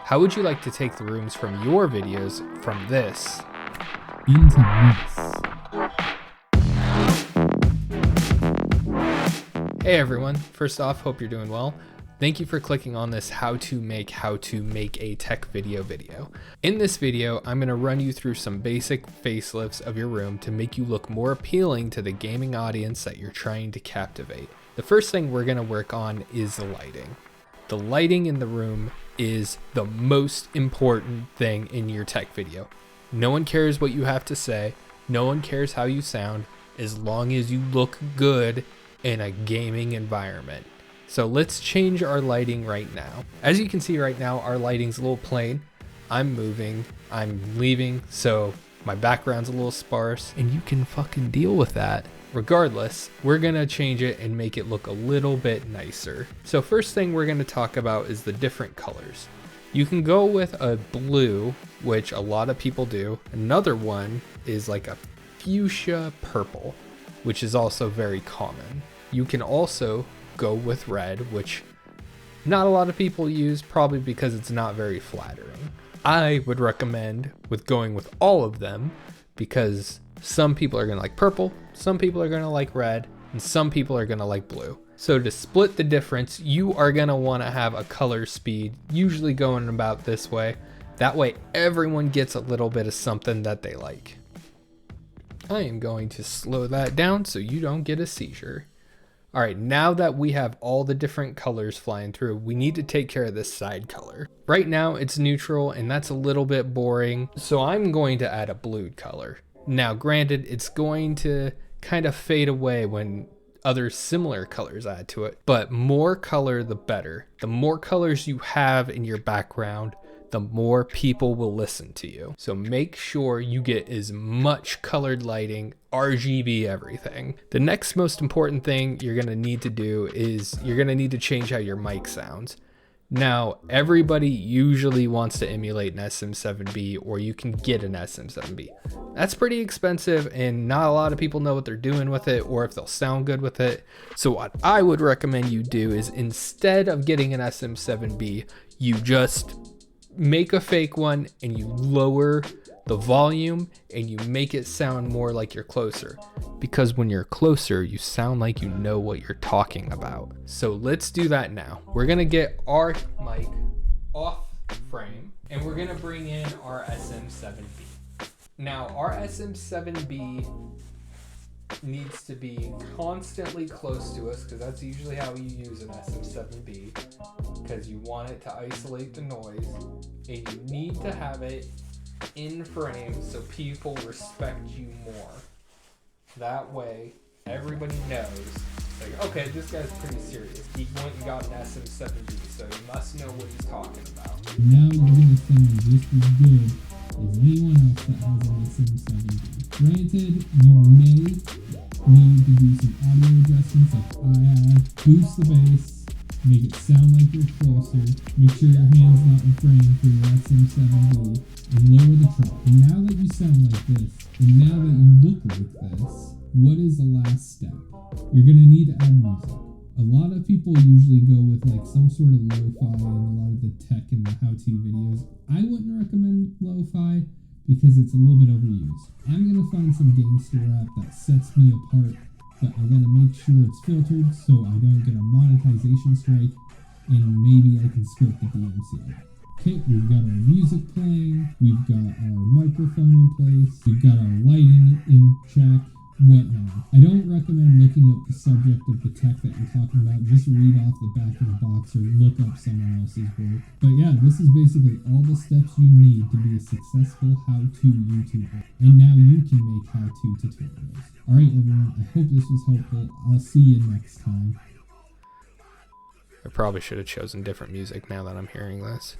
How would you like to take the rooms from your videos from this into this? Hey everyone, first off, hope you're doing well. Thank you for clicking on this how to make a tech video. In this video, I'm going to run you through some basic facelifts of your room to make you look more appealing to the gaming audience that you're trying to captivate. The first thing we're going to work on is the lighting. The lighting in the room is the most important thing in your tech video. No one cares what you have to say. No one cares how you sound as long as you look good in a gaming environment. So let's change our lighting right now. As you can see right now, our lighting's a little plain. I'm moving, I'm leaving, so my background's a little sparse, and you can fucking deal with that. Regardless, we're gonna change it and make it look a little bit nicer. So first thing we're gonna talk about is the different colors. You can go with a blue, which a lot of people do. Another one is like a fuchsia purple, which is also very common. You can also go with red, which not a lot of people use, probably because it's not very flattering. I would recommend going with all of them because some people are gonna like purple, some people are gonna like red, and some people are gonna like blue. So to split the difference, you are gonna wanna have a color speed, usually going about this way. That way everyone gets a little bit of something that they like. I am going to slow that down so you don't get a seizure. All right, now that we have all the different colors flying through, we need to take care of this side color. Right now it's neutral and that's a little bit boring, so I'm going to add a blue color. Now granted, it's going to kind of fade away when other similar colors add to it, but more color the better. The more colors you have in your background, the more people will listen to you. So make sure you get as much colored lighting, RGB everything. The next most important thing you're gonna need to do is you're gonna need to change how your mic sounds. Now, everybody usually wants to emulate an SM7B, or you can get an SM7B. That's pretty expensive and not a lot of people know what they're doing with it or if they'll sound good with it. So what I would recommend you do is instead of getting an SM7B, you just make a fake one and you lower the volume and you make it sound more like you're closer, because when you're closer you sound like you know what you're talking about. So let's do that now. We're gonna get our mic off frame and we're gonna bring in our SM7B. Now our SM7B needs to be constantly close to us because that's usually how you use an SM7B, because you want it to isolate the noise, and you need to have it in frame so people respect you more. That way everybody knows, like, okay, this guy's pretty serious. He went and got an SM7B, so he must know what he's talking about. Now you're going to sound just as good as anyone else that has an SM7B. Granted, you may need to do some audio adjustments like I have. Boost the bass, make it sound like you're closer, make sure your hand's not in frame for your SM7B, and lower the track. And now that you sound like this, and now that you look like this, what is the last step? You're going to need to add music. A lot of people usually go with like some sort of lo-fi in a lot of the tech and the how-to videos. I wouldn't recommend lo-fi because it's a little bit overused. I'm going to find some gangster rap that sets me apart, but I got to make sure it's filtered so I don't get a monetization strike, and maybe I can skirt the DMCA. Okay, we've got our music playing, we've got our microphone in place, we've got our lighting in check. What now? I don't recommend looking up the subject of the tech that you're talking about. Just read off the back of the box or look up someone else's work. But yeah, this is basically all the steps you need to be a successful how-to YouTuber. And now you can make how-to tutorials. Alright everyone, I hope this was helpful. I'll see you next time. I probably should have chosen different music now that I'm hearing this.